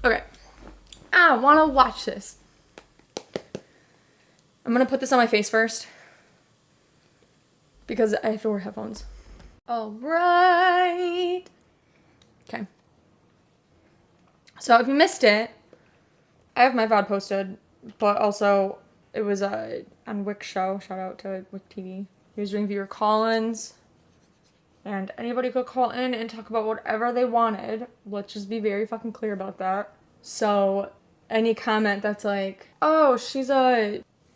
Okay. I want to watch this. I'm going to put this on my face first. Because I have to wear headphones. All right. Okay. So if you missed it, I have my VOD posted, but also it was on Wick Show. Shout out to WhickTV. He was doing viewer call-ins. And anybody could call in and talk about whatever they wanted. Let's just be very fucking clear about that. So any comment that's like, oh, she's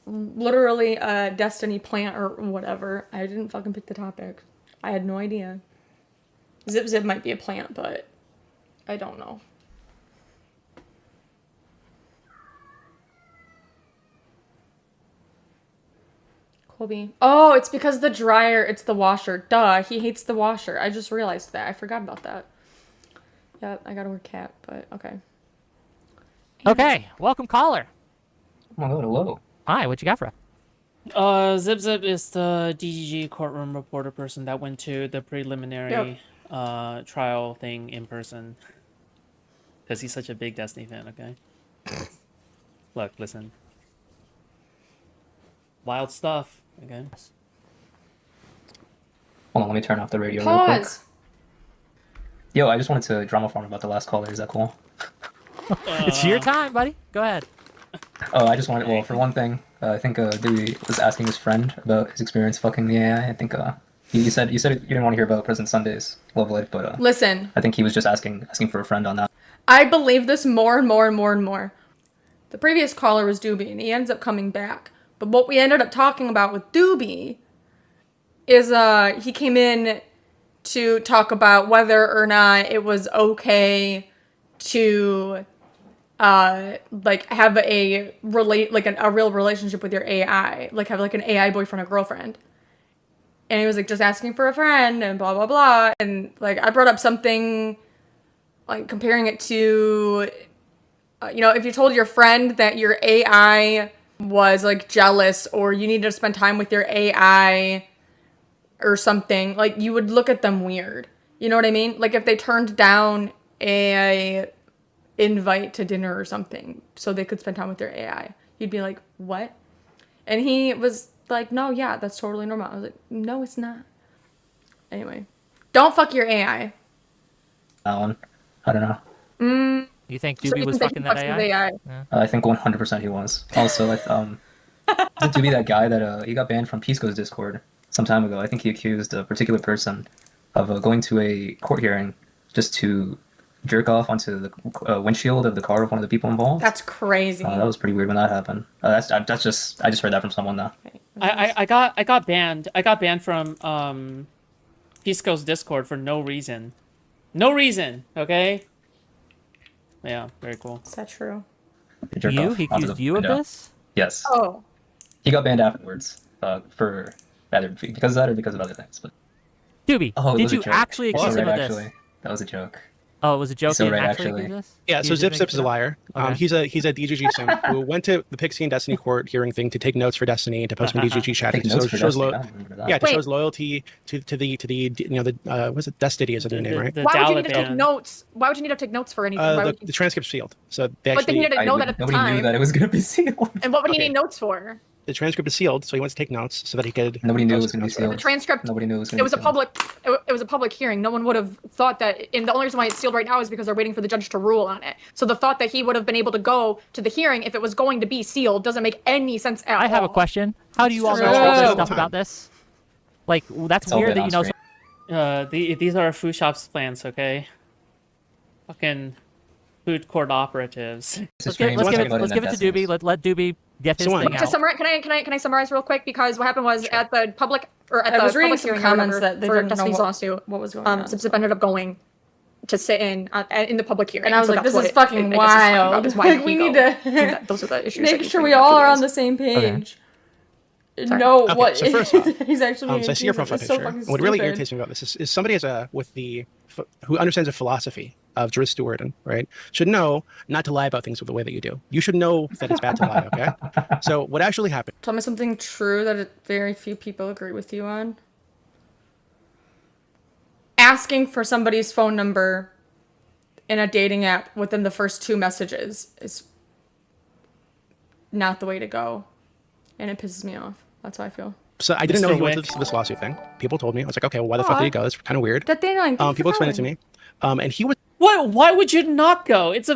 literally a Destiny plant or whatever. I didn't fucking pick the topic. I had no idea. Zip might be a plant, but I don't know. Colby. Oh, it's because the dryer, it's the washer. Duh, he hates the washer. I just realized that. I forgot about that. Yep, I gotta wear cap, but okay. Okay, welcome caller. Oh my god, hello. Hi, what you got for us? Zip is the DGG courtroom reporter person that went to the preliminary trial thing in person. Because he's such a big Destiny fan, okay? Look, listen. Wild stuff, okay? Hold on, let me turn off the radio real quick. Pause! Yo, I just wanted to drama farm about the last caller. Is that cool? It's your time, buddy. Go ahead. Oh, I just wanted, well, for one thing, I think Dooby was asking his friend about his experience fucking the AI. I think you said you didn't want to hear about President Sunday's love life, but Listen. I think he was just asking for a friend on that. I believe this more and more and more and more. The previous caller was Dooby, and he ends up coming back. But what we ended up talking about with Dooby is he came in to talk about whether or not it was okay to like have a real relationship with your AI, like have like an AI boyfriend or girlfriend. And he was like just asking for a friend and blah blah blah, and like I brought up something like comparing it to if you told your friend that your AI was like jealous or you needed to spend time with your AI or something, like you would look at them weird. You know what I mean? Like if they turned down a invite to dinner or something so they could spend time with their AI, you'd be like, what? And he was like, no, yeah, that's totally normal. I was like, no, it's not. Anyway, don't fuck your AI. That one, I don't know. You think Dooby was fucking that AI? Yeah. I think 100% he was. Also, isn't Dooby that guy that he got banned from Pisco's Discord some time ago? I think he accused a particular person of going to a court hearing just to jerk off onto the windshield of the car of one of the people involved. That's crazy. That was pretty weird when that happened. I just heard that from someone though. I got banned. I got banned from Pisco's Discord for no reason. No reason, okay? Yeah, very cool. Is that true? He accused you of this? Yes. Oh. He got banned afterwards for either because of that or because of other things. But Dooby, did you actually accuse him of this? Actually, that was a joke. Oh, it was a joke. So He right, actually actually. accused this? Yeah, so Zip is a liar. Okay. He's a DGG sim who went to the Pixie and Destiny court hearing thing to take notes for Destiny and to post in DGG chat. Take to notes for shows Destiny. I remember that. yeah, to show his loyalty to the was it Destiny is the name, right? The Why would you need to Dalit take notes? Why would you need to take notes for anything? Why would The transcript's sealed, so they But then he actually didn't know that at the Nobody time. knew that it was gonna be sealed. And what would he Okay. need notes for? the transcript is sealed, so he wants to take notes so that he could. Nobody knew it post was gonna be notes for it. sealed. The transcript. Nobody knew it was gonna It be was a sealed. public. It was a public hearing. No one would have thought that. And the only reason why it's sealed right now is because they're waiting for the judge to rule on it. So the thought that he would have been able to go to the hearing if it was going to be sealed doesn't make any sense at all. I have a question. How do you all know Shut all this up. stuff about this? Like, that's It's all weird good that you know. on These are Foodshop's plans, okay? Fucking food court operatives. Let's give it to Dooby. Let Dooby get his thing To out. summarize, can I summarize real quick? Because what happened was at the public at I the was reading public some hearing comments or that they for didn't know Destiny's what- lawsuit, what was going on. Zip ended up going to sit in the public hearing, And I was so like, that's this what is it- fucking I guess it's talking about, wild. is why Like, we he need go. to Those are the issues. that make he's sure we bringing up all to are this. on the same page. Sorry. Know Okay, what so first off, he's actually. so I see your profile it's so picture. fucking What really stupid. irritates me about this is somebody who understands the philosophy of jurisprudence, right? Should know not to lie about things the way that you do. You should know that it's bad to lie. Okay. So what actually happened? Tell me something true that very few people agree with you on. Asking for somebody's phone number in a dating app within the first 2 messages is not the way to go. And it pisses me off. That's how I feel. So I didn't know Mr. he went to Wick. this lawsuit thing. People told me. I was like, okay, well, why the fuck did he go? That's kind of weird. That thing, like, People explained it to me. And he was What? Why would you not go? It's a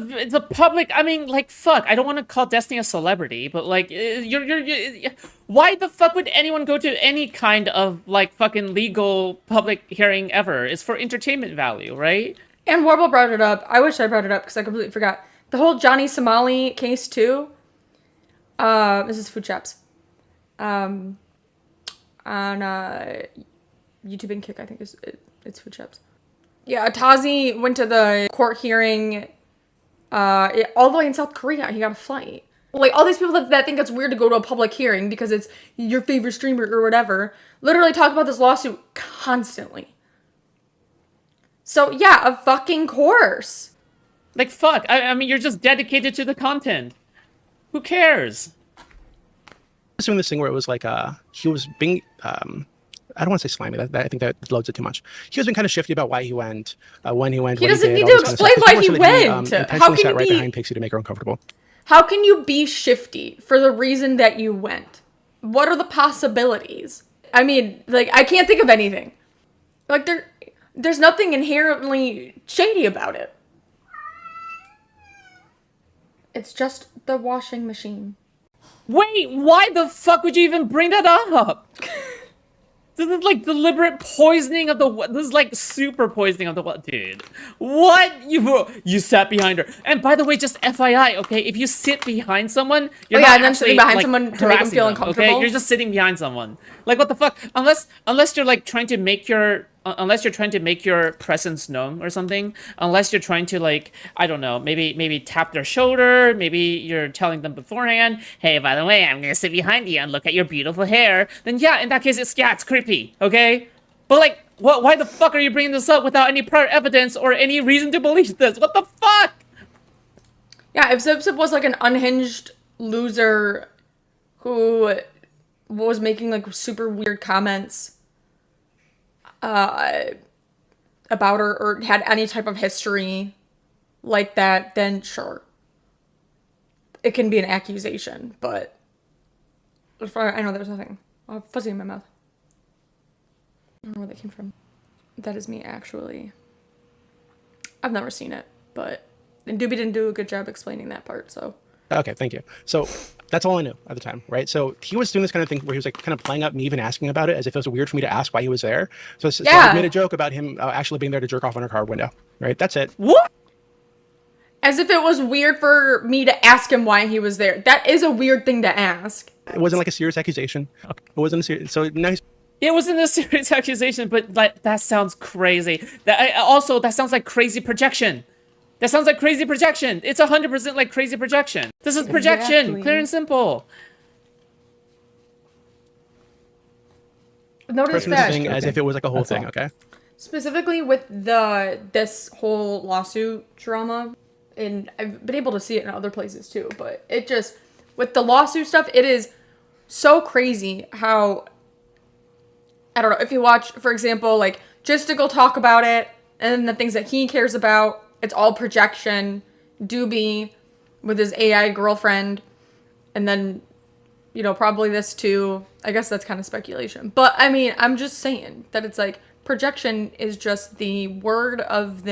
public. I mean, like, fuck. I don't want to call Destiny a celebrity, but like, you're. Why the fuck would anyone go to any kind of like fucking legal public hearing ever? It's for entertainment value, right? And Warble brought it up. I wish I brought it up because I completely forgot. The whole Johnny Somali case too. This is Foodshop's. On YouTube and Kick, I think it's Foodshop's. Yeah, Tazi went to the court hearing all the way in South Korea. He got a flight. Like, all these people that think it's weird to go to a public hearing because it's your favorite streamer or whatever, literally talk about this lawsuit constantly. So, yeah, of fucking course. Like, fuck. I mean, you're just dedicated to the content. Who cares? doing this thing where it was like he was being I don't want to say slimy. That I think that loads it too much. He was being kind of shifty about why he went, when he went. He what doesn't did, need all to this kind of explain stuff. why It's he more so that went. How intentionally can sat you right be? behind Pixie to make her uncomfortable. How can you be shifty for the reason that you went? What are the possibilities? I mean, like, I can't think of anything. Like, there's nothing inherently shady about it. It's just the washing machine. Wait, why the fuck would you even bring that up? This is like deliberate poisoning of the. This is like super poisoning of the. Dude, what you sat behind her? And by the way, just FYI, okay, if you sit behind someone, you're not and then actually, sitting behind like, someone to make them harassing feel them, uncomfortable. Okay, you're just sitting behind someone. Like, what the fuck? Unless you're like trying to make your. Unless you're trying to make your presence known or something, unless you're trying to, like, I don't know, maybe tap their shoulder, maybe you're telling them beforehand, hey, by the way, I'm gonna sit behind you and look at your beautiful hair, then yeah, in that case, it's creepy, okay? But like, why the fuck are you bringing this up without any prior evidence or any reason to believe this? What the fuck? Yeah, if Zipzip was like an unhinged loser who was making like super weird comments about her or had any type of history like that, then sure. It can be an accusation, but I know there's nothing. I have fuzzy in my mouth. I don't know where that came from. That is me, actually. I've never seen it, and Dooby didn't do a good job explaining that part, so. Okay, thank you. So that's all I knew at the time, right? So he was doing this kind of thing where he was like kind of playing up me even asking about it as if it was weird for me to ask why he was there. So I made a joke about him actually being there to jerk off on her car window, right? That's it. What? As if it was weird for me to ask him why he was there. That is a weird thing to ask. It wasn't like a serious accusation. It wasn't a serious. So now he's. It wasn't a serious accusation, but like, that sounds crazy. That sounds like crazy projection. That sounds like crazy projection. It's 100% like crazy projection. This is projection, Exactly. clear and simple. Notice Person that thing as if it was like a whole That's thing, all. okay? specifically with this whole lawsuit drama, and I've been able to see it in other places too, but it just, with the lawsuit stuff, it is so crazy how, I don't know, if you watch, for example, like, Gisticle talk about it, and then the things that he cares about, it's all projection. Dooby with his AI girlfriend, and then, you know, probably this too. I guess that's kind of speculation. But, I mean, I'm just saying that it's like, projection is just the word of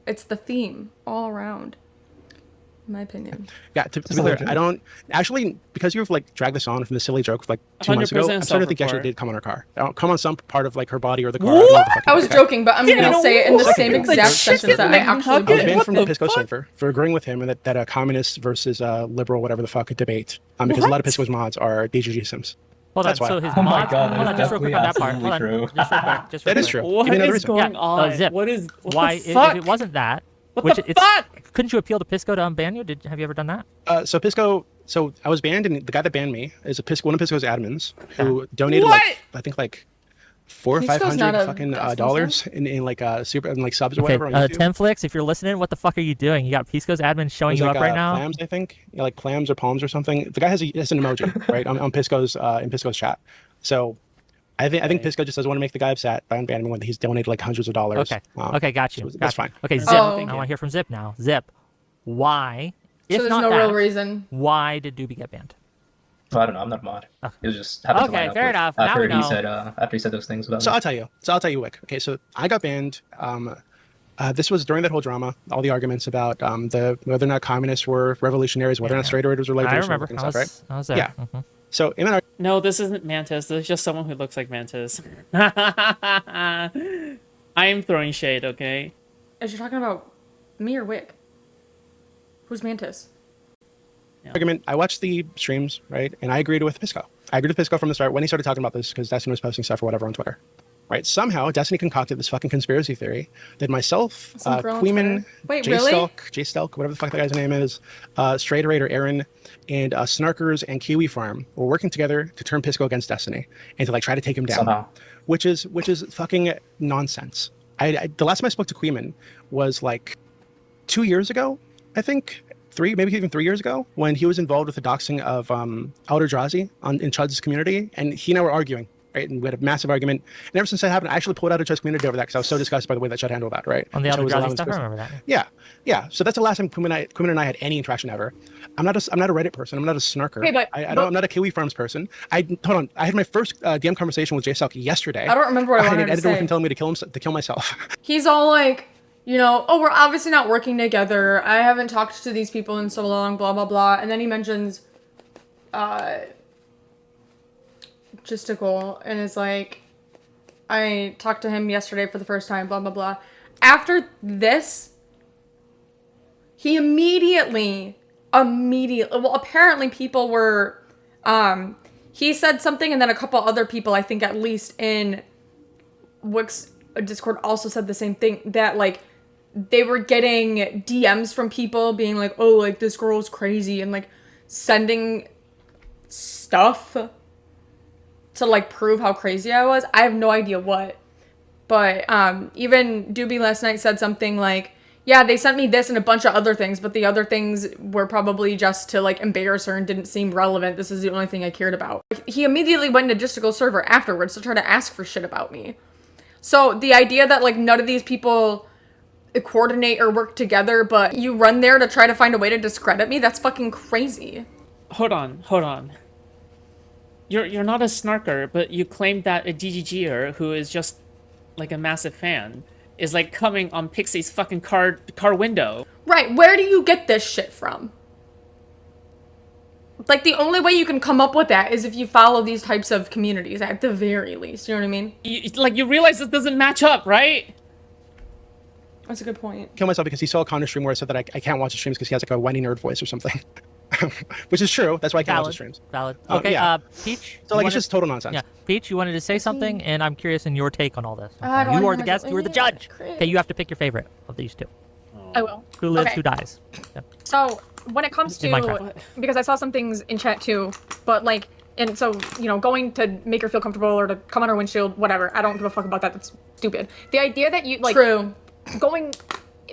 it's the theme all around. In my opinion. Yeah, to be clear, I don't actually, because you've like dragged this on from the silly joke like 2 months ago. I'm starting to think you actually did come on her car. I don't come on some part of like her body or the car. I don't know what the fuck I was joking, but I'm gonna say it in the Second, same like, exact second, sentence that I actually I was did. banned from the Pisco server for agreeing with him and that a communist versus liberal, whatever the fuck, debate. Because a lot of Pisco's mods are DGG sims. Hold on, That's why. so his Oh my mods, God, hold on, that just is real quick on that part. Hold on, definitely true. just real quick. Just real That is quick. true. What Give me another is reason. going Yeah, on? Zip. What is what Why, the fuck? if it wasn't that, What which the it's, fuck? couldn't you appeal to Pisco to unban you? Have you ever done that? So Pisco, so I was banned, and the guy that banned me is one of Pisco's admins who donated What? like I think like $400 or Pisco's not $500 a fucking Destiny dollars in like super and like subs or Okay, whatever. on YouTube. Tenflix, if you're listening, what the fuck are you doing? You got Pisco's admin showing It was you like, up right now? Clams, I think, like clams or palms or something. The guy has an emoji right on Pisco's in Pisco's chat. So I think Pisco just doesn't want to make the guy upset by unbanning him when he's donated like hundreds of dollars. Okay. Okay, got you. So that's fine. Okay, Zip. Oh. I want to hear from Zip now. Zip, why? So If there's not no that, real reason. why did Dooby get banned? Well, I don't know. I'm not a mod. Oh. It was just happened to Okay, line up fair with enough. Now After we he know. said after he said those things about So me. I'll tell you, Wick. Okay, so I got banned. This was during that whole drama, all the arguments about whether or not communists were revolutionaries, whether or not straight raiders were I libertarians, remember. and I stuff, was, right? I was there. Yeah. Mhm. So in that No, this isn't Mantis. This is just someone who looks like Mantis. I am throwing shade, okay? Is you talking about me or Wick? Who's Mantis? argument, I watched the streams, right, and I agreed with Pisco. I agreed with Pisco from the start when he started talking about this because Destiny was posting stuff or whatever on Twitter. Right? Somehow, Destiny concocted this fucking conspiracy theory that myself, Some girl on Queeman, Twitter. Wait, really? J Stelk, whatever the fuck that guy's name is, Straight Raider Aaron, and Snarkers and Kiwi Farm were working together to turn Pisco against Destiny and to like try to take him down. Somehow. Which is fucking nonsense. The last time I spoke to Queeman was like 2 years ago, I think. Maybe even 3 years ago, when he was involved with the doxing of Eldrazi in Chud's community, and he and I were arguing, right? And we had a massive argument. And ever since that happened, I actually pulled out of Chud's community over that because I was so disgusted by the way that Chud handled that, right? On the Chud was Eldrazi allowing stuff, I this- remember that. Yeah. So that's the last time Queeman and I had any interaction ever. I'm not a Reddit person. I'm not a snarker. Okay, but- I'm not a Kiwi Farms person. Hold on. I had my first DM conversation with J Stelk yesterday. I don't remember what I wanted to edited with say. him telling me to kill myself. He's all like, you know, oh, we're obviously not working together. I haven't talked to these people in so long, blah, blah, blah. And then he mentions, Gisticle, and is like, I talked to him yesterday for the first time, blah, blah, blah. After this, he immediately, well, apparently people were, he said something, and then a couple other people, I think at least in Wick's Discord also said the same thing, that, like, they were getting DMs from people being like, oh, like, this girl's crazy, and, like, sending stuff to, like, prove how crazy I was. I have no idea what. But, even Dooby last night said something like, yeah, they sent me this and a bunch of other things, but the other things were probably just to, like, embarrass her and didn't seem relevant. This is the only thing I cared about. He immediately went into Gisticle server afterwards to try to ask for shit about me. So the idea that, like, none of these people coordinate or work together, but you run there to try to find a way to discredit me, that's fucking crazy. Hold on. You're not a snarker, but you claimed that a DGGer who is just like a massive fan is like coming on Pixie's fucking car window. Right, where do you get this shit from? Like, the only way you can come up with that is if you follow these types of communities, at the very least, you know what I mean? You realize this doesn't match up, right? That's a good point. Kill myself because he saw a Connor stream where I said that I can't watch the streams because he has like a whiny nerd voice or something. Which is true. That's why I can't watch the streams. Valid. Oh, Okay, yeah. Peach. So like it's just total nonsense. Yeah, Peach, you wanted to say something, and I'm curious in your take on all this. I don't You wanna are the hear guest. my- You are the yeah, judge. cringe. Okay, you have to pick your favorite of these two. I will. Who lives? Okay. Who dies? Yeah. So when it comes In to, Minecraft. because I saw some things in chat too, but like, and so, you know, going to make her feel comfortable or to come on her windshield, whatever. I don't give a fuck about that. That's stupid. The idea that you like True. going,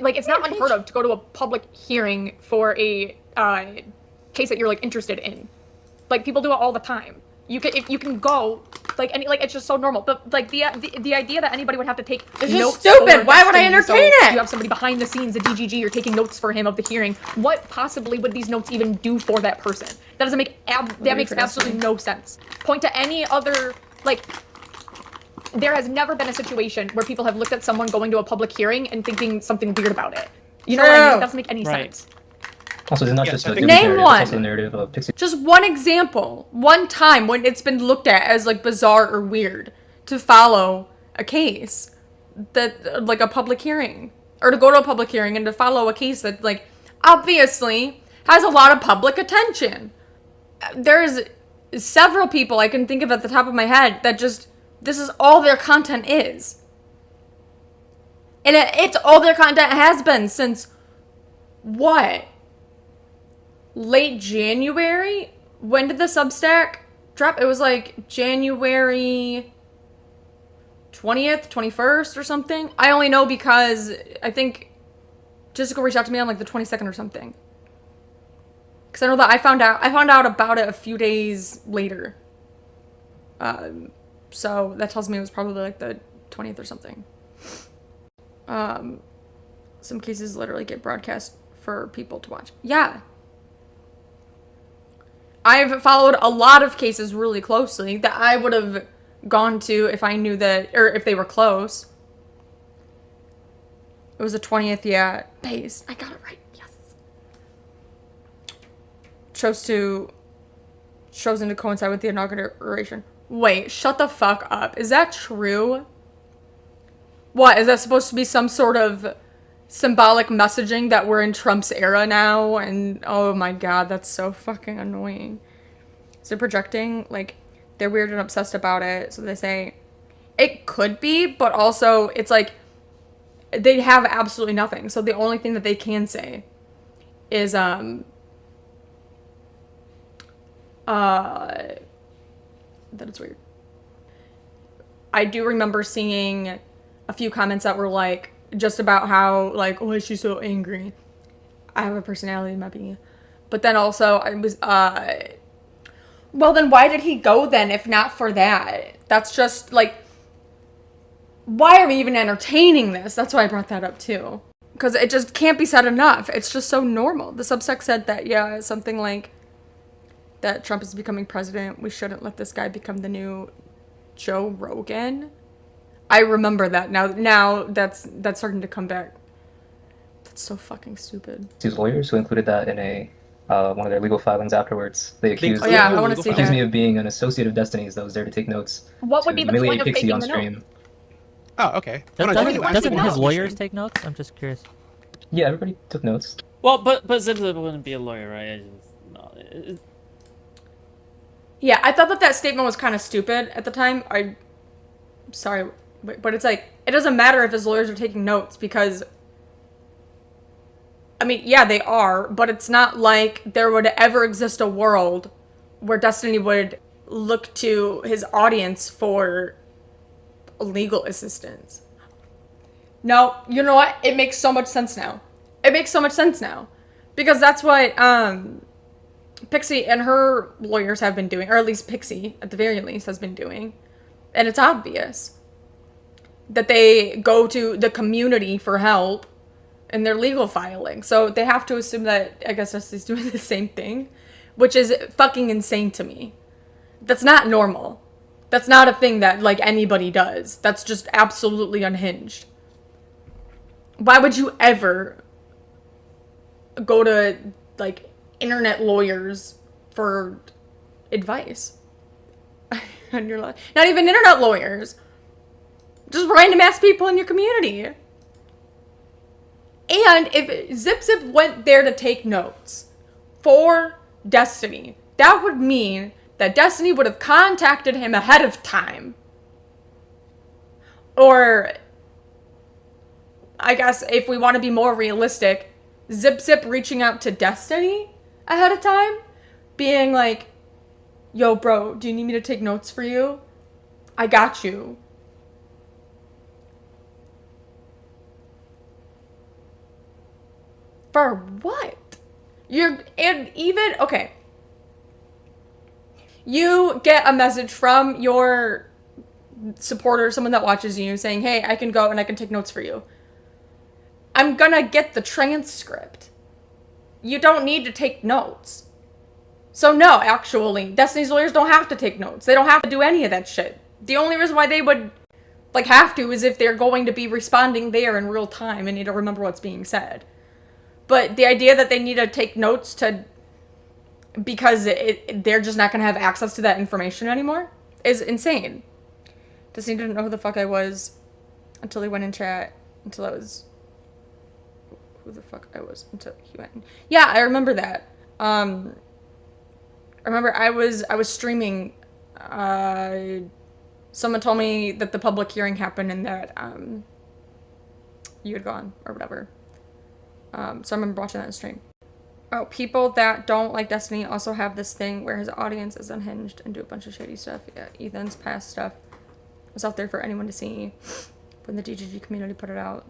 like, it's not unheard of to go to a public hearing for a case that you're like interested in. Like, people do it all the time. You can, if you can go, like, any, like, it's just so normal. But like the idea that anybody would have to take It's notes just stupid. over Why would I Destiny, so entertain it? You have somebody behind the scenes, a DGG, you're taking notes for him of the hearing. What possibly would these notes even do for that person? That doesn't make that makes absolutely no sense. Point to any other, like, there has never been a situation where people have looked at someone going to a public hearing and thinking something weird about it. You know what I mean? True. That doesn't make any Right. sense. Also, it's not Yeah, just I a think- Dooby Name narrative, one. It's also a narrative of Pixie. Just one example, one time when it's been looked at as, like, bizarre or weird to follow a case that, like, a public hearing, or to go to a public hearing and to follow a case that, like, obviously has a lot of public attention. There's several people I can think of at the top of my head that just, this is all their content is. And it's all their content has been since, what? Late January? When did the Substack drop? It was like January 20th, 21st or something. I only know because I think Jessica reached out to me on like the 22nd or something. Because I know that I found out about it a few days later. So that tells me it was probably like the 20th or something. Some cases literally get broadcast for people to watch. Yeah. I've followed a lot of cases really closely that I would have gone to if I knew that, or if they were close. It was the 20th, yeah. Base. I got it right. Yes. Chosen to coincide with the inauguration. Wait, shut the fuck up. Is that true? What, is that supposed to be some sort of symbolic messaging that we're in Trump's era now? And oh my god, that's so fucking annoying. Is it projecting? Like, they're weird and obsessed about it, so they say it could be, but also it's like they have absolutely nothing. So the only thing that they can say is that it's weird. I do remember seeing a few comments that were like just about how like, oh, she's so angry. I have a personality, maybe. But then also I was well, then why did he go then if not for that? That's just like, why are we even entertaining this? That's why I brought that up too. Because it just can't be said enough. It's just so normal. The Substack said that, yeah, something like that Trump is becoming president. We shouldn't let this guy become the new Joe Rogan. I remember that now. That's starting to come back. That's so fucking stupid. These lawyers who included that in a one of their legal filings afterwards. They accused I want to see accused that. me of being an associate of Destiny's that was there to take notes. What would to be the humiliate point of Pixie taking on the stream. note? Oh, okay. Hold on, Doesn't you- his you- lawyers take notes? I'm just curious. Yeah, everybody took notes. Well, but ZipZip wouldn't be a lawyer, right? Yeah, I thought that statement was kind of stupid at the time. Sorry, but it's like, it doesn't matter if his lawyers are taking notes because, I mean, yeah, they are, but it's not like there would ever exist a world where Destiny would look to his audience for legal assistance. No, you know what? It makes so much sense now. It makes so much sense now. Because that's what, Pixie and her lawyers have been doing, or at least Pixie, at the very least, has been doing. And it's obvious that they go to the community for help in their legal filing. So they have to assume that, I guess, Destiny's doing the same thing, which is fucking insane to me. That's not normal. That's not a thing that, like, anybody does. That's just absolutely unhinged. Why would you ever go to, like, internet lawyers for advice? And you're like, not even internet lawyers. Just random ass people in your community. And if ZipZip went there to take notes for Destiny, that would mean that Destiny would have contacted him ahead of time. Or, I guess if we want to be more realistic, ZipZip reaching out to Destiny ahead of time, being like, yo, bro, do you need me to take notes for you? I got you. For what? Okay. You get a message from your supporter, someone that watches you, saying, hey, I can go and I can take notes for you. I'm gonna get the transcript. You don't need to take notes. So no, actually, Destiny's lawyers don't have to take notes. They don't have to do any of that shit. The only reason why they would, like, have to is if they're going to be responding there in real time and need to remember what's being said. But the idea that they need to take notes because they're just not going to have access to that information anymore is insane. Destiny didn't know who the fuck I was until he went in chat, until I was who the fuck I was until he went in. Yeah, I remember that. I remember I was streaming. Someone told me that the public hearing happened and that you had gone or whatever. So I remember watching that on stream. Oh, people that don't like Destiny also have this thing where his audience is unhinged and do a bunch of shady stuff. Yeah, Ethan's past stuff was out there for anyone to see when the DGG community put it out.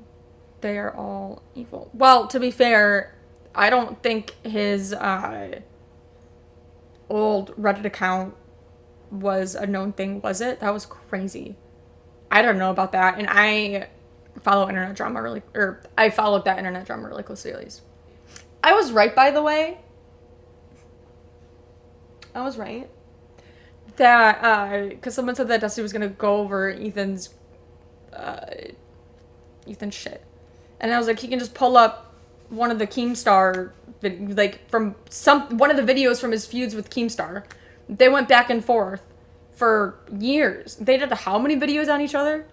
They are all evil. Well, to be fair, I don't think his old Reddit account was a known thing, was it? That was crazy. I don't know about that, and I follow internet drama I followed that internet drama really closely, at least. I was right, by the way. I was right. That, because someone said that Dusty was going to go over Ethan's shit. And I was like, he can just pull up one of the Keemstar, like, from one of the videos from his feuds with Keemstar. They went back and forth for years. They did how many videos on each other?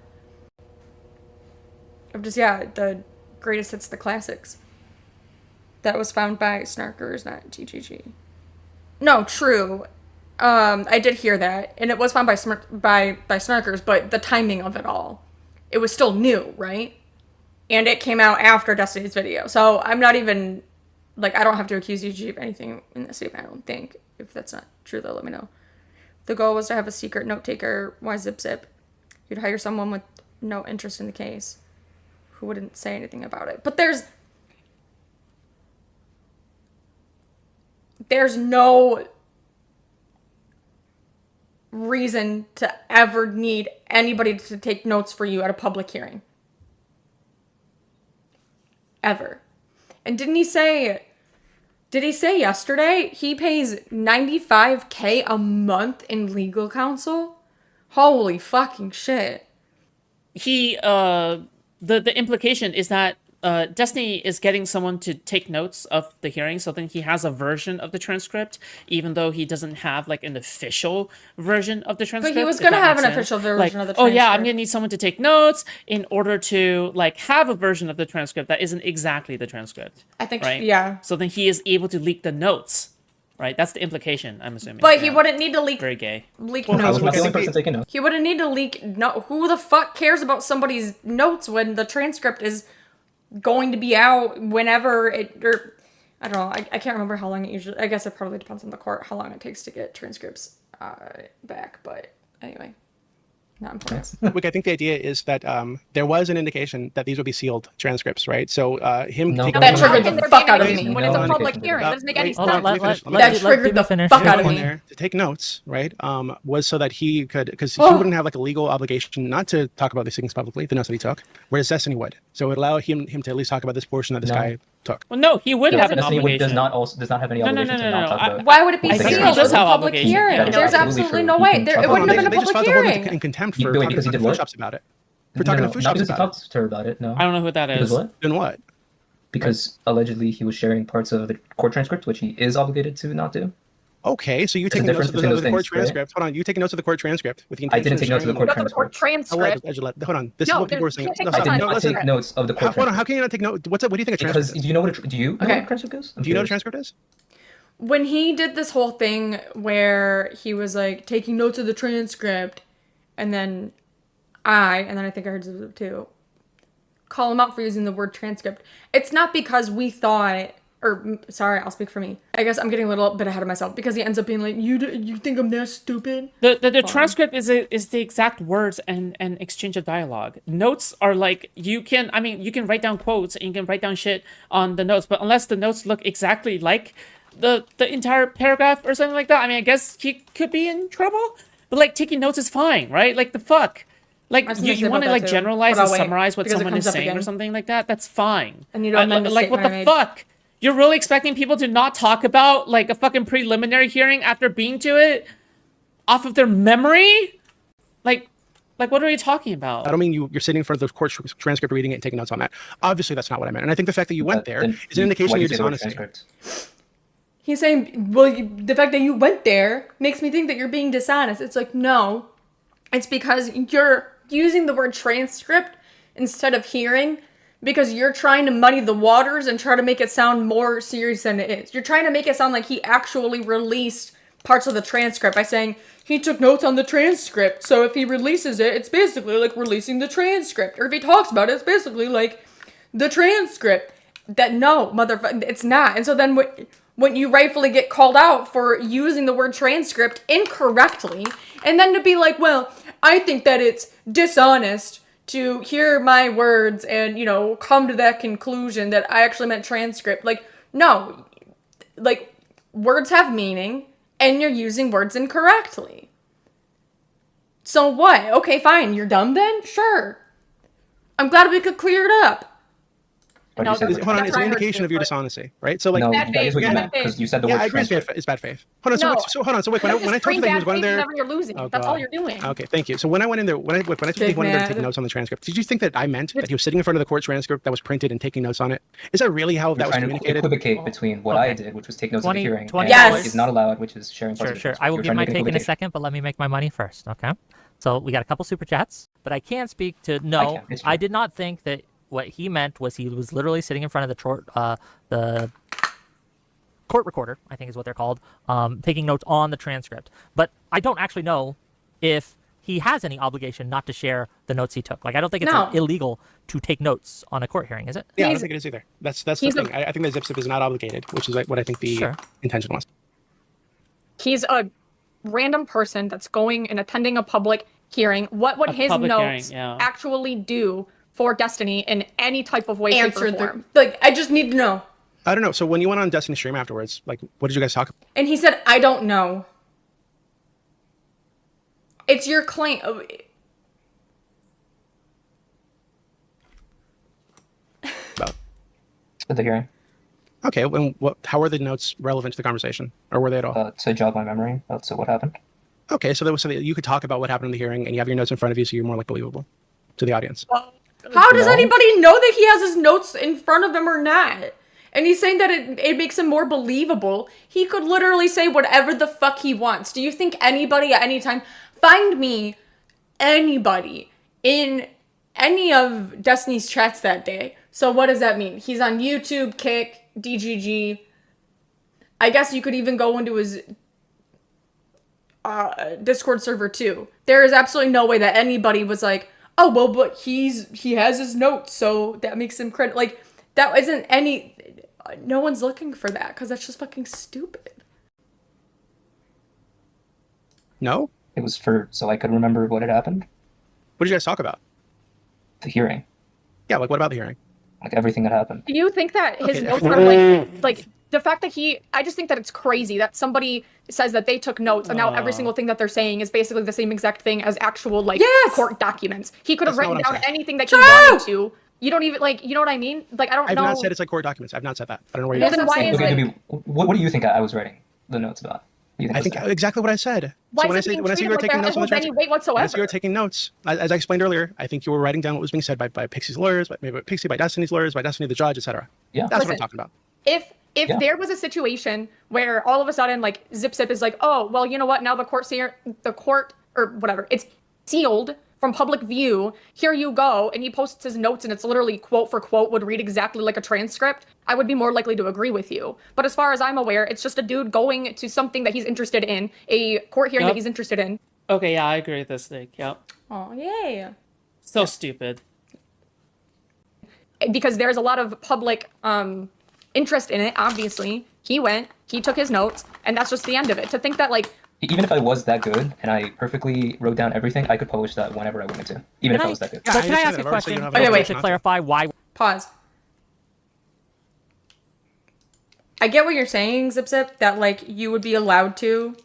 Of just, the greatest hits, the classics. That was found by Snarkers, not GGG. No, true. I did hear that, and it was found by Snarkers, but the timing of it all, it was still new, right? And it came out after Destiny's video, so I'm not even, like, I don't have to accuse GGG of anything in this statement, I don't think. If that's not true, though, let me know. The goal was to have a secret note taker. Why zip? You'd hire someone with no interest in the case who wouldn't say anything about it. But there's no reason to ever need anybody to take notes for you at a public hearing. Ever. And did he say yesterday he pays $95K a month in legal counsel? Holy fucking shit. He, the implication is that Destiny is getting someone to take notes of the hearing, so then he has a version of the transcript, even though he doesn't have like an official version of the transcript. But he was gonna have an official version of the transcript. Oh yeah, I'm gonna need someone to take notes in order to like have a version of the transcript that isn't exactly the transcript. I think, right? Yeah. So then he is able to leak the notes, right? That's the implication, I'm assuming. But he wouldn't need to leak. Very gay. Leak Well, I was notes. not the only person taking notes. He wouldn't need to leak. No, who the fuck cares about somebody's notes when the transcript is going to be out whenever it, or I don't know. I can't remember how long it usually. I guess it probably depends on the court how long it takes to get transcripts back. But anyway, not important. Wick, I think the idea is that there was an indication that these would be sealed transcripts, right? So him No, taking That no, triggered no, the no, fuck out of no, me. When it's a no public indication. hearing, it doesn't make any Hold sense. on, let me finish. That triggered the finish. fuck out of on me. there to take notes, right? Was so that he could, because he Oh. wouldn't have like a legal obligation not to talk about these things publicly, the notes that he took, whereas Destiny would. So it would allow him to at least talk about this portion that this No. guy took. Well, no, he would have an Destiny obligation. does not have any No, no, obligation no, to no, not talk no. about. Why would it be I think sealed? he It was does a have public obligation. hearing. That is There's absolutely absolutely true. no You way. can There, talk it wouldn't about have been a They just public filed the one hearing. in contempt You- for wait, talking because he to did what? Foodshops about it. For No, talking no, to not Foodshops because he about it. talked to her about it. No. I don't know who that Because is. what? Then what? Because allegedly he was sharing parts of the court transcript, which he is obligated to not do. Okay, so you There's a taking notes difference of between the those court things, right? transcript. Hold on, you taking notes of the court transcript with the I intention didn't take notes of the sharing court Notes of the court transcript. transcript. Hold on, this is No, what people are there's- saying. you can't No, take I stop. did notes No, not listen. take notes of the court Hold on, how transcript. can you not take notes? What do you think a Because transcript is? do you know what do you know Okay. what a transcript is? I'm Do you know what a curious. transcript is? When he did this whole thing where he was like taking notes of the transcript, and then I think I heard Zip too, call him out for using the word transcript. It's not because we thought, sorry, I'll speak for me. I guess I'm getting a little bit ahead of myself because he ends up being like, you think I'm that stupid? The transcript is the exact words and exchange of dialogue. Notes are like you can write down quotes and you can write down shit on the notes, but unless the notes look exactly like the entire paragraph or something like that, I mean, I guess he could be in trouble. But like taking notes is fine, right? Like the fuck. Like I was gonna say you want to about that like too, generalize but and I'll wait, summarize what because it someone comes is up saying or again. something like that. That's fine. And you don't like the like what statement the I made. fuck? You're really expecting people to not talk about like a fucking preliminary hearing after being to it off of their memory? Like what are you talking about? I don't mean you're sitting in front of the court transcript reading it and taking notes on that. Obviously, that's not what I meant. And I think the fact that you went there Then is an indication why of your do you say the word dishonesty. transcript? He's saying, well, the fact that you went there makes me think that you're being dishonest. It's like, no. It's because you're using the word transcript instead of hearing because you're trying to muddy the waters and try to make it sound more serious than it is. You're trying to make it sound like he actually released parts of the transcript by saying he took notes on the transcript. So if he releases it, it's basically like releasing the transcript. Or if he talks about it, it's basically like the transcript. That no, motherfucker, it's not. And so then when you rightfully get called out for using the word transcript incorrectly, and then to be like, well, I think that it's dishonest to hear my words and, come to that conclusion that I actually meant transcript. Like, no, like, words have meaning, and you're using words incorrectly. So what? Okay, fine. You're dumb then? Sure. I'm glad we could clear it up. But No, you said that's- Hold on, that's it's an what I heard indication too, of your but- dishonesty, right? So like, no, Bad that is faith, what you bad meant faith. because you said the yeah, word I agree transcript. it's bad faith. Hold on, so, No. wait, so hold on, so Wick, when I told Extreme you that he bad was going faith there, whenever you're losing. Oh, That's all God. you're doing. Okay, thank you. So when I went in there, when I told you he Big wanted there to take mad. notes on the transcript, did you think that I meant that he was sitting in front of the court transcript that was printed and taking notes on it? Is that really how that You're was trying to communicated? equivocate between what I Okay. did, which was take notes of the 20 hearing, and Yes. what is not allowed, which is sharing parts Sure, of the sure. transcript. I will You're give trying to my make an take in a equivocation. second, but let me make my money first, okay? So we got a couple super chats, but I can speak to no. It's I true. did not think that what he meant was he was literally sitting in front of the court recorder, I think is what they're called, taking notes on the transcript. But I don't actually know if he has any obligation not to share the notes he took. Like, I don't think it's No. illegal to take notes on a court hearing, is it? Yeah, I don't He's- think it is either. That's the he's a- thing. I think that zip is not obligated, which is like what I think the Sure. intention was. He's a random person that's going and attending a public hearing. What would A his public notes hearing, yeah. actually do for Destiny in any type of way, shape, Answer or the form? like. I just need to know. I don't know. So when you went on Destiny stream afterwards, like, what did you guys talk about? And he said, "I don't know." It's your claim. At the hearing, Okay, and how were the notes relevant to the conversation, or were they at all? to jog my memory as to what happened. Okay, so there was something you could talk about what happened in the hearing, and you have your notes in front of you, so you're more like believable to the audience. How does No. anybody know that he has his notes in front of him or not? And he's saying that it makes him more believable. He could literally say whatever the fuck he wants. Do you think anybody at any time, find me anybody in any of Destiny's chats that day? So what does that mean? He's on YouTube, Kick, DGG. I guess you could even go into his Discord server too. There is absolutely no way that anybody was like, oh well, but he has his notes, so that makes him credit. Like, that isn't any. No one's looking for that because that's just fucking stupid. No? It was so I could remember what had happened. What did you guys talk about? The hearing, Yeah, like what about the hearing? like everything that happened. Do you think that his Okay. notes are like the fact that I just think that it's crazy that somebody says that they took notes and now every single thing that they're saying is basically the same exact thing as actual like Yes! court documents. He could have That's not written what I'm down saying. anything that he True! wanted to. You don't even like, you know what I mean? Like, I don't I've know. not said it's like court documents. I've not said that. I don't know where Well, you're then why is Okay, it? Dooby, what do you think I was writing the notes about? You think I was think there? exactly what I said. Why So when I is it say being when I say treated you were like taking that notes on the holds any transcript, weight when I say you whatsoever? were taking notes, as I explained earlier, I think you were writing down what was being said by Pixie's lawyers, by maybe Pixie, by Destiny's lawyers, by Destiny the judge, etc. Yeah. That's what I'm Listen. talking about. If Yeah. there was a situation where all of a sudden like zip is like, oh well, you know what, now the court or whatever, it's sealed from public view, here you go, and he posts his notes and it's literally quote for quote would read exactly like a transcript, I would be more likely to agree with you. But as far as I'm aware, it's just a dude going to something that he's interested in, a court hearing that Yep. he's interested in. Okay, yeah, I agree with this, Nick. Yep. Oh yay! So stupid. Because there's a lot of public interest in it, obviously. He went, he took his notes, and that's just the end of it. To think that like Even if I was that good and I perfectly wrote down everything, I could publish that whenever I wanted to. Even if I was that good. Yeah, But I can I understand ask that. a I've already said you question? have Okay, wait. To clarify why Pause. I get what you're saying, Zip, that like you would be allowed to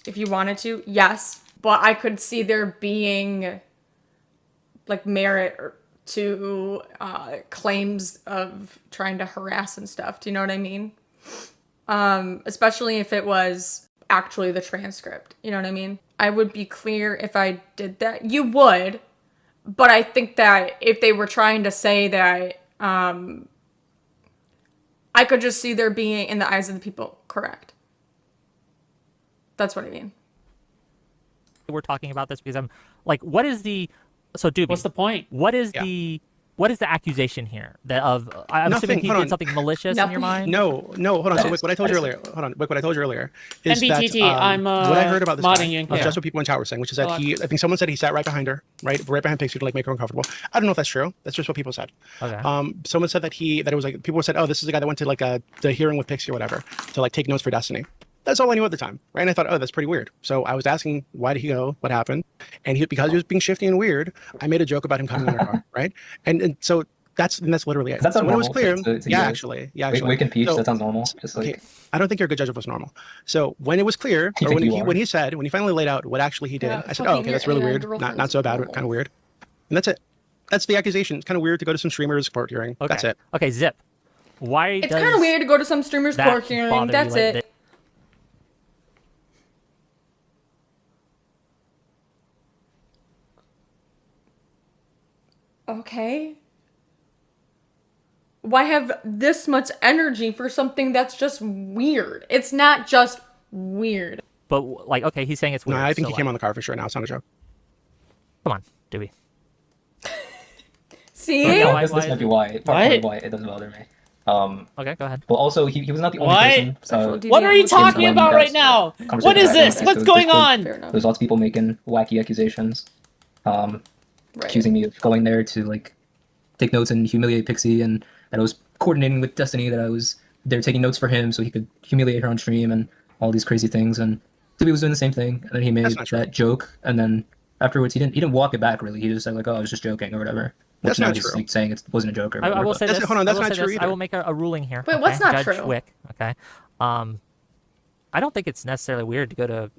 if you wanted to, yes. But I could see there being like merit to claims of trying to harass and stuff. Do you know what I mean? Especially if it was actually the transcript. You know what I mean? I would be clear if I did that. You would, but I think that if they were trying to say that, I could just see there being, in the eyes of the people, correct. That's what I mean. we're talking about this, because I'm like, what is the Dooby? What's the point? What is Yeah. what is the accusation here? That I'm Nothing, assuming he hold did on. something malicious in your Nothing. mind. No, hold on. So Yes, what I told you I see. earlier. Hold on. What I told you earlier is NBTT, that I'm, what I heard about this modding guy you in was chat. just what people in chat were saying, which is that Go on. I think someone said he sat right behind her, right behind Pixie to like make her uncomfortable. I don't know if that's true. That's just what people said. Okay. Someone said that it was like people said, oh, this is the guy that went to like the hearing with Pixie or whatever to like take notes for Destiny. That's all I knew at the time, right? And I thought, oh, that's pretty weird. So I was asking, why did he go? What happened? And because he was being shifty and weird, I made a joke about him coming in her car, right? And so That's literally it. That So sounds when it was normal clear, to yeah, you guys. actually, Wick and Peach, So- that sounds normal. Just like okay, I don't think you're a good judge of what's normal. So when it was clear, You or think when you are? when he finally laid out what actually he did, Yeah, I said, fucking oh, okay, that's your really AI weird. girlfriend's Not so bad, but normal. kind of weird. And that's it. That's the accusation. It's kind of weird to go to some streamer's court hearing. Okay. That's it. Okay, Zip. Why It's does kind of weird to go to some streamer's that court hearing. bother you? That's Like, it. Okay. Why have this much energy for something that's just weird? It's not just weird. But like, okay, he's saying it's No, weird. I think so, he came like, on the car for sure now. It's not a joke. Come on, Dooby. See? Yeah, no, why- this why might is be it- why part What? of why it doesn't bother me. Okay, go ahead. Well, also he was not the only What? person. Sexual What are you deviant talking one about that's right now? conversation What is happening this? because What's there was going Discord. on? Fair enough. There's lots of people making wacky accusations, Right. accusing me of going there to like take notes and humiliate Pixie, and that I was coordinating with Destiny, that I was there taking notes for him so he could humiliate her on stream and all these crazy things. And Dooby was doing the same thing, and then he made That's not true. that joke, and then afterwards he didn't walk it back really. He just said like, oh, I was just joking or whatever. That's Which now not he's true. like saying it wasn't a joke or I whatever. will but- say That's- this. hold on, that's I will not say true this. I either. will make a ruling here. Wait, what's okay? not Judge true? Wick, okay. I don't think it's necessarily weird to go to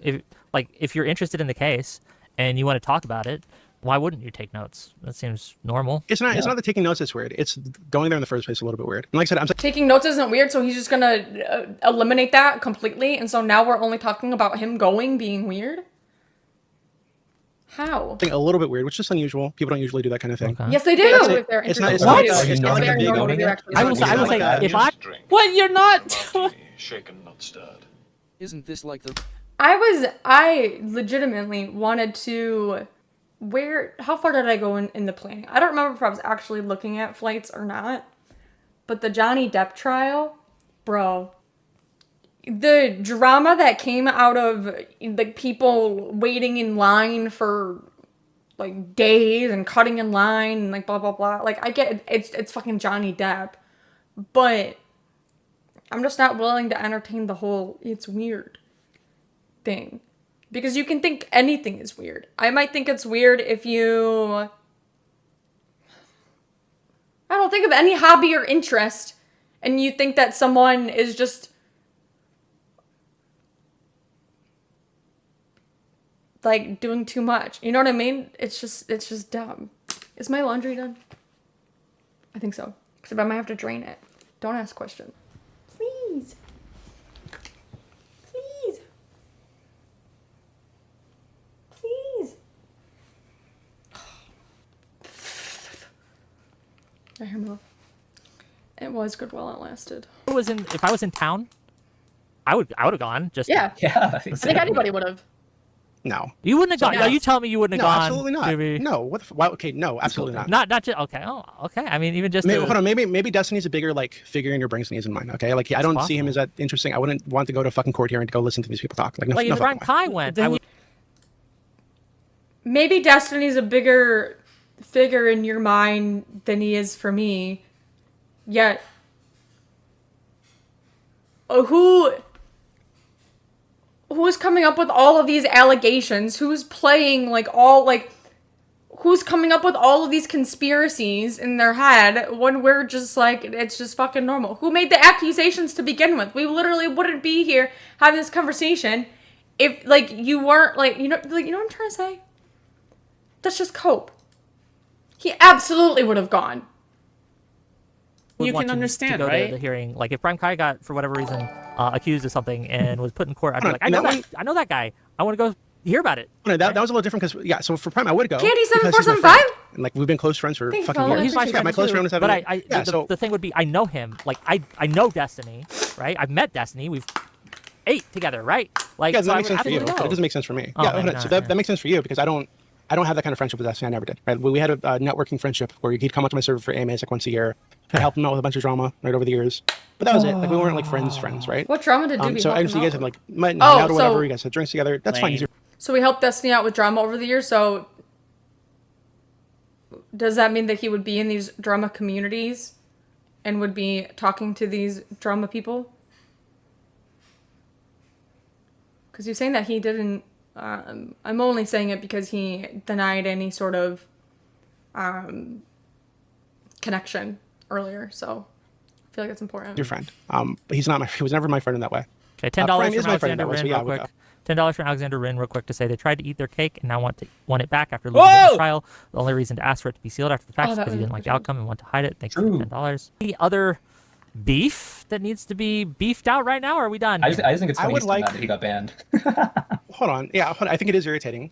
if you're interested in the case and you want to talk about it. Why wouldn't you take notes? That seems normal. It's not. It's Yeah. not the taking notes that's weird. It's going there in the first place a little bit weird. And like I said, I'm saying Taking notes isn't weird, so he's just gonna eliminate that completely. And so now we're only talking about him going being weird? How? a little bit weird, which is unusual. People don't usually do that kind of thing. Okay. Yes, they do. It's not- It's it's not- what? Are you it's not like a normally big- going there? I will say, It's not like that. if I What? You're not. Shaken, not stirred. Isn't this like the I legitimately wanted to, how far did I go in the planning? I don't remember if I was actually looking at flights or not, but the Johnny Depp trial, bro, the drama that came out of like people waiting in line for like days and cutting in line and like blah blah blah. Like I get it's fucking Johnny Depp, but I'm just not willing to entertain the whole it's weird thing. Because you can think anything is weird. I might think it's weird if you, I don't think of any hobby or interest and you think that someone is just like doing too much. You know what I mean? It's just dumb. Is my laundry done? I think so. Except I might have to drain it. Don't ask questions. Please. Please. Please. I hear move. It was good while it lasted. If I was in town, I would have gone. Just Yeah. Yeah, I think anybody would have. No. You wouldn't have gone. No. Are you telling me you wouldn't No, have gone? absolutely not. Dooby? No. What the? Why, okay. No, absolutely not. Not just okay. Oh, okay. I mean, even just Maybe, to- hold on. Maybe Destiny's a bigger like figure in your brains than he is in mine. Okay. Like I don't see him as that interesting. I wouldn't want to go to a fucking court hearing to go listen to these people talk. Like no, like no if Ryan fucking way. Kai went, Then I would. Maybe Destiny's a bigger figure in your mind than he is for me. Yet, who's coming up with all of these allegations? Who's playing who's coming up with all of these conspiracies in their head when we're just like, it's just fucking normal? Who made the accusations to begin with? We literally wouldn't be here having this conversation if you weren't you know what I'm trying to say? That's just cope. He absolutely would have gone. would You want can to understand, go right? to the hearing. Like if Prime Kai got for whatever reason accused of something and was put in court, I'd be Hold like, on, I know that guy. I want to go hear about it. No, that was a little different because so for Prime I would go. Candy because he's my 7475? friend. And like we've been close friends for Thanks, fucking Paula. years. He's my Yeah, friend my close too, friend was having. but yeah, so the thing would be, I know him. Like I know Destiny, right? I've met Destiny. We've ate together, right? Like yeah, so that I makes would sense for you. absolutely But it know. doesn't make sense for me. Oh, Yeah, maybe so not, that yeah. makes sense for you because I don't have that kind of friendship with Destiny. I never did. Right? We had a networking friendship where he'd come onto my server for AMAs like once a year. I helped him out with a bunch of drama right over the years. But that was it. Like we weren't like friends, right? What drama did Dooby So help obviously him you guys out had with? like met Oh, out or whatever. so- You guys had drinks together. That's fine. Lame. He's So we helped Destiny out with drama over the years, so does that mean that he would be in these drama communities and would be talking to these drama people? Because you're saying that he didn't, I'm only saying it because he denied any sort of connection earlier, so I feel like it's important. Your friend. But he was never my friend in that way. Okay, $10 Prime is from my friend Alexander in that way, so Rin, yeah, real we quick. go. $10 from Alexander Rin, real quick, to say they tried to eat their cake and now want it back after losing it in the trial. The only reason to ask for it to be sealed after the fact is that because he was didn't like the good. outcome and want to hide it. Thanks for the $10. Any other beef that needs to be beefed out right now, or are we done? I just think it's I funny would like- that he got banned. Hold on. Yeah, I think it is irritating.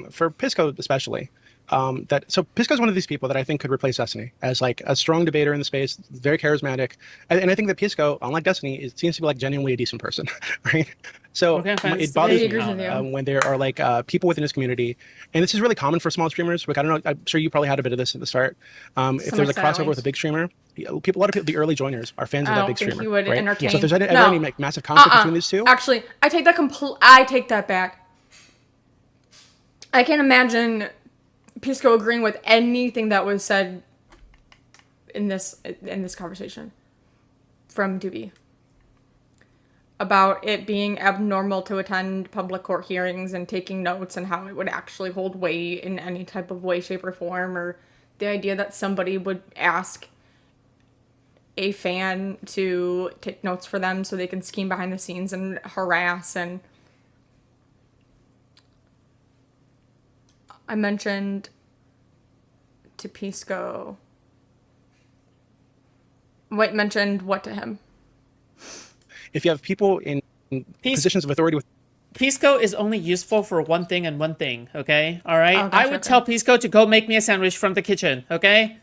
For Pisco especially. So Pisco is one of these people that I think could replace Destiny as like a strong debater in the space, very charismatic, and I think that Pisco, unlike Destiny, it seems to be like genuinely a decent person, right? So Okay, fine. it bothers He me agrees with you. when there are like people within this community, and this is really common for small streamers. Like I don't know, I'm sure you probably had a bit of this at the start. If Some there's a are crossover silent. with a big streamer, a lot of people, the early joiners are fans of I that don't big think streamer. he would right? entertain. So if there's ever No. any massive conflict between these two, Actually, I take that back. I can't imagine Pisco agreeing with anything that was said in this conversation from Dooby about it being abnormal to attend public court hearings and taking notes and how it would actually hold weight in any type of way, shape, or form, or the idea that somebody would ask a fan to take notes for them so they can scheme behind the scenes and harass. And I mentioned to Pisco. Wait, mentioned what to him? if you have people in positions of authority with Pisco is only useful for one thing and one thing, okay? All right? Oh, gotcha, I would okay. tell Pisco to go make me a sandwich from the kitchen, okay?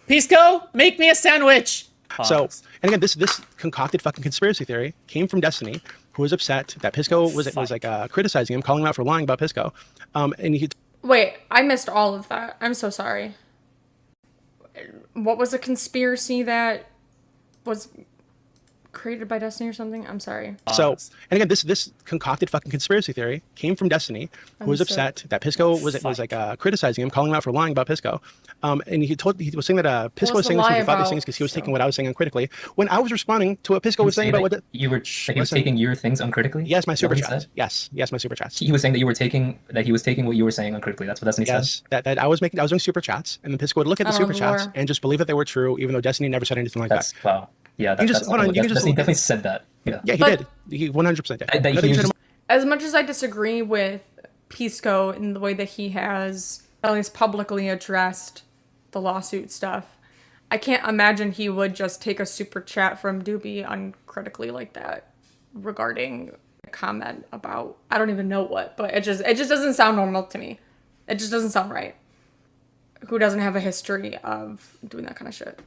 Pisco, make me a sandwich! So, Pause. and again, this concocted fucking conspiracy theory came from Destiny, who was upset that Pisco was like criticizing him, calling him out for lying about Pisco. And he Wait, I missed all of that. I'm so sorry. What was a conspiracy that was created by Destiny or something? I'm sorry. so, and again, this concocted fucking conspiracy theory came from Destiny, who was Understood. upset that Pisco was like criticizing him, calling him out for lying about Pisco. And he was saying that Pisco was was the saying this lie about these about, things because he was so? taking what I was saying uncritically. When I was responding to what Pisco was saying about what you were that he was listen. taking your things uncritically. yes, my Is that super what he chats. said? Yes, my super chats. He was saying that he was taking what you were saying uncritically. That's what Destiny Yes, said. that I was doing super chats, and then Pisco would look at the I don't super know the chats lore. and just believe that they were true, even though Destiny never said anything like That's that. wow. Yeah, You just- that's hold on, you can just Destiny look- definitely said that. Yeah. Yeah, he But- did. He 100% did. That he Nothing was said just- As much as I disagree with Pisco in the way that he has at least publicly addressed the lawsuit stuff, I can't imagine he would just take a super chat from Dooby uncritically like that regarding a comment about I don't even know what, but it just doesn't sound normal to me. It just doesn't sound right. Who doesn't have a history of doing that kind of shit?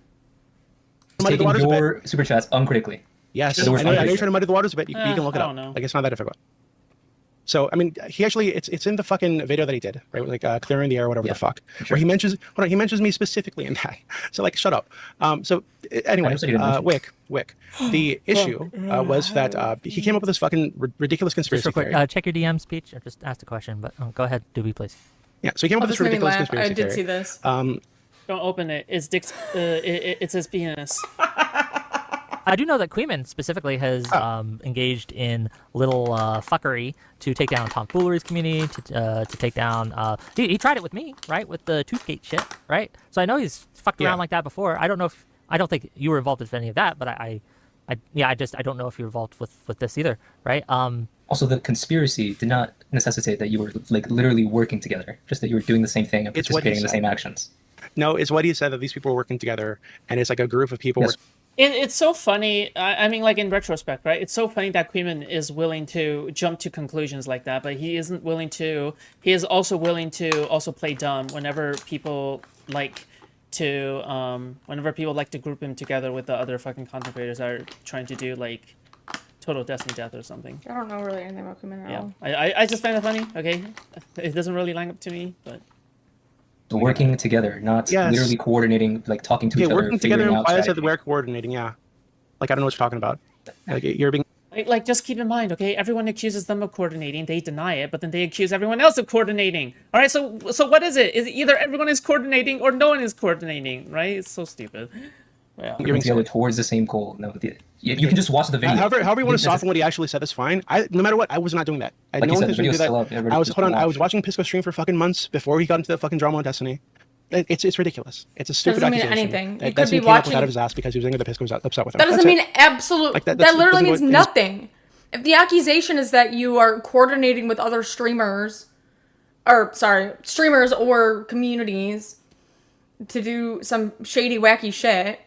Muddy the taking waters a bit. your super chats uncritically. Yes, So we're I know you're fine. trying to muddy the waters a bit. You can look it I up. don't know. Like it's not that difficult. So I mean, he actually it's in the fucking video that he did, right? Like clearing the air, whatever Yeah, the fuck. sure. Where he mentions me specifically in that. So like, shut up. Anyway, never said you didn't mention Wick. The issue was that he came up with this fucking ridiculous Just conspiracy real quick, theory. check your DM speech. I just asked a question, but go ahead, Dooby, please. Yeah, so he came up Oh, with this this made me ridiculous laugh. I conspiracy did theory. see this. Don't open it. It's Dick's. It's his penis. I do know that Queeman specifically has engaged in little fuckery to take down tomfoolery's community, to take down. He tried it with me, right, with the Toothgate shit, right? So I know he's fucked around Yeah. like that before. I don't think you were involved with any of that, but I don't know if you were involved with this either, right? Also, the conspiracy did not necessitate that you were like literally working together. Just that you were doing the same thing and It's what he participating in the said. same actions. No, it's what he said that these people were working together, and it's like a group of people. Yes. It's so funny. I mean, like in retrospect, right? It's so funny that Queeman is willing to jump to conclusions like that, but he isn't willing to. He is also willing to also play dumb whenever people like to. Whenever people like to group him together with the other fucking content creators that are trying to do like total Destiny death or something. I don't know really anything about Kuman at Yeah, all. I just find it funny. Okay, it doesn't really line up to me, but. So working together, not Yes. literally coordinating, like talking to Okay, each other, working together figuring out implies that strategy. we're coordinating. Yeah, like I don't know what you're talking about. Like you're being. Like, just keep in mind, okay? Everyone accuses them of coordinating. They deny it, but then they accuse everyone else of coordinating. All right, so what is it? Is it either everyone is coordinating or no one is coordinating, right? It's so stupid. Yeah. Working together towards the same goal. No, you can just watch the video. However you want to It's just- soften what he actually said, that's fine. No matter what, I was not doing that. I had Like no you said, intention the to do video's still up. that. Everybody I was just hold on. I watch. was watching Pisco stream for fucking months before he got into that fucking drama on Destiny, It's ridiculous. It's a stupid Doesn't mean accusation. anything. That, You that's could be he came up with watching. out of his ass because he was angry that Pisco was upset with him. That doesn't That's mean it. absolute. Like, that that's literally what means his- nothing. If the accusation is that you are coordinating with other streamers or communities to do some shady, wacky shit,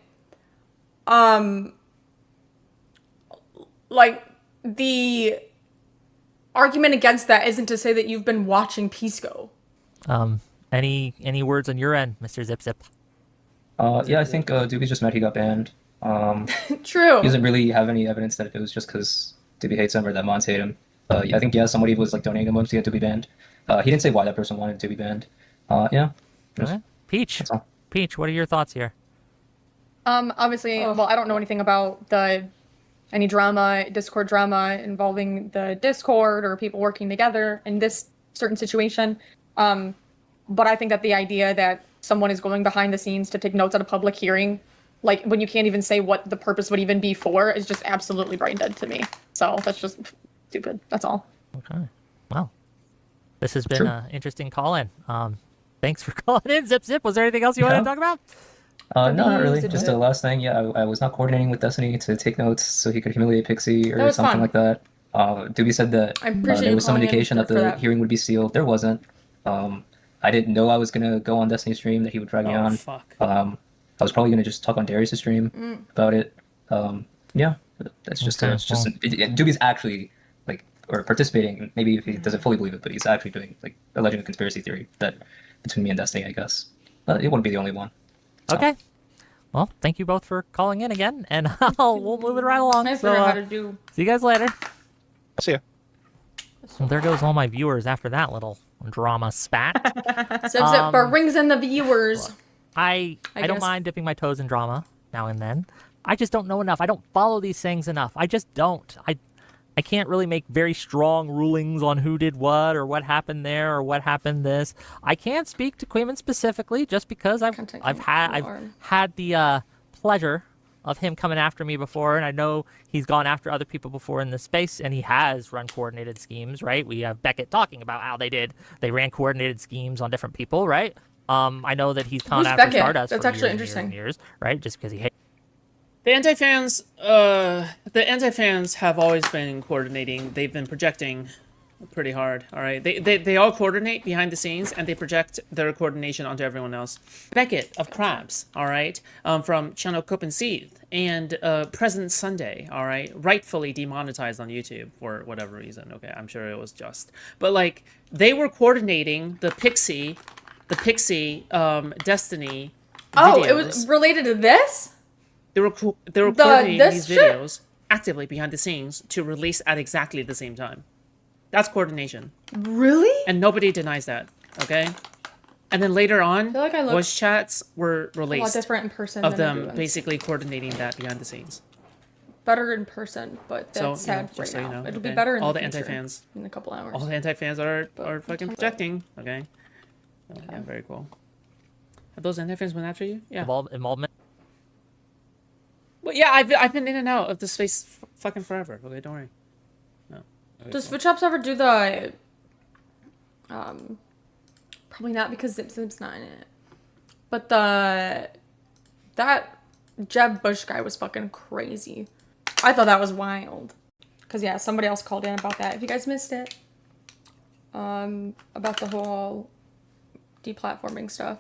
like, the argument against that isn't to say that you've been watching Pisco. Any words on your end, Mr. Zip Zip? Yeah, I think Dooby just met. He got banned. True. He doesn't really have any evidence that it was just because Dooby hates him or that Mons hate him. I think somebody was like donating him to get Dooby banned. He didn't say why that person wanted Dooby banned. Yeah. Okay. Peach. That's all. Peach, what are your thoughts here? Obviously, well, I don't know anything about any drama, Discord drama involving the Discord or people working together in this certain situation. But I think that the idea that someone is going behind the scenes to take notes at a public hearing, like when you can't even say what the purpose would even be for, is just absolutely brain dead to me. So that's just stupid. That's all. Okay. Wow. This has been an interesting call-in. Thanks for calling in, Zip Zip. Was there anything else you wanted to talk about? No, not really. Zip Just Zip. the last thing. Yeah, I was not coordinating with Destiny to take notes so he could humiliate Pixie or That was something fun. like that. Dooby said that I appreciate there you was some calling in indication that for the that. hearing would be sealed. There wasn't. I didn't know I was gonna go on Destiny stream, that he would drag me on. Fuck. I was probably gonna just talk on Darius' stream about it. Yeah, that's just Okay, Dooby's actually or participating. Maybe if he doesn't fully believe it, but he's actually doing alleging a conspiracy theory that between me and Destiny, I guess. It wouldn't be the only one. So. Okay. Well, thank you both for calling in again, and we'll move it right along. I So, figure out how to do. see you guys later. See ya. Well, there goes all my viewers after that little drama spat. Zip Zip brings in the viewers. I don't guess. mind dipping my toes in drama now and then. I just don't know enough. I don't follow these things enough. I just don't. I can't really make very strong rulings on who did what or what happened there or what happened this. I can't speak to Quayman specifically just because I've had the pleasure of him coming after me before, and I know he's gone after other people before in this space, and he has run coordinated schemes, right? We have Beckett talking about how they ran coordinated schemes on different people, right? I know that he's gone Who's after Beckett? Stardust That's for actually years and years, interesting. right? Just because he hates. The anti-fans have always been coordinating. They've been projecting pretty hard, all right? They all coordinate behind the scenes, and they project their coordination onto everyone else. Beckett of Crabs, all right? From channel Copenseed and Present Sunday, all right? Rightfully demonetized on YouTube for whatever reason, okay? I'm sure it was just. But, they were coordinating the Pixie Destiny Oh, videos. it was related to this? They were coordinating this these shit? videos actively behind the scenes to release at exactly the same time. That's coordination. Really? And nobody denies that, okay? And then later on, feel like I look voice chats were A lot released different in person. of than I do them on- basically coordinating that behind the scenes. better in person, but that's So, sad just right so you now. know, It'll be okay? better in All the the future, anti-fans. in a couple hours. All the anti-fans are But fucking sometimes- projecting, okay? So, yeah, very cool. Have those anti-fans went after you? Yeah. Involvement. Well, yeah, I've been in and out of the space fucking forever. Okay, don't worry. No. Okay, Does cool. Foodshop ever do the probably not because Zip Zip's not in it. But that Jeb Bush guy was fucking crazy. I thought that was wild. Cause yeah, somebody else called in about that. If you guys missed it. About the whole deplatforming stuff.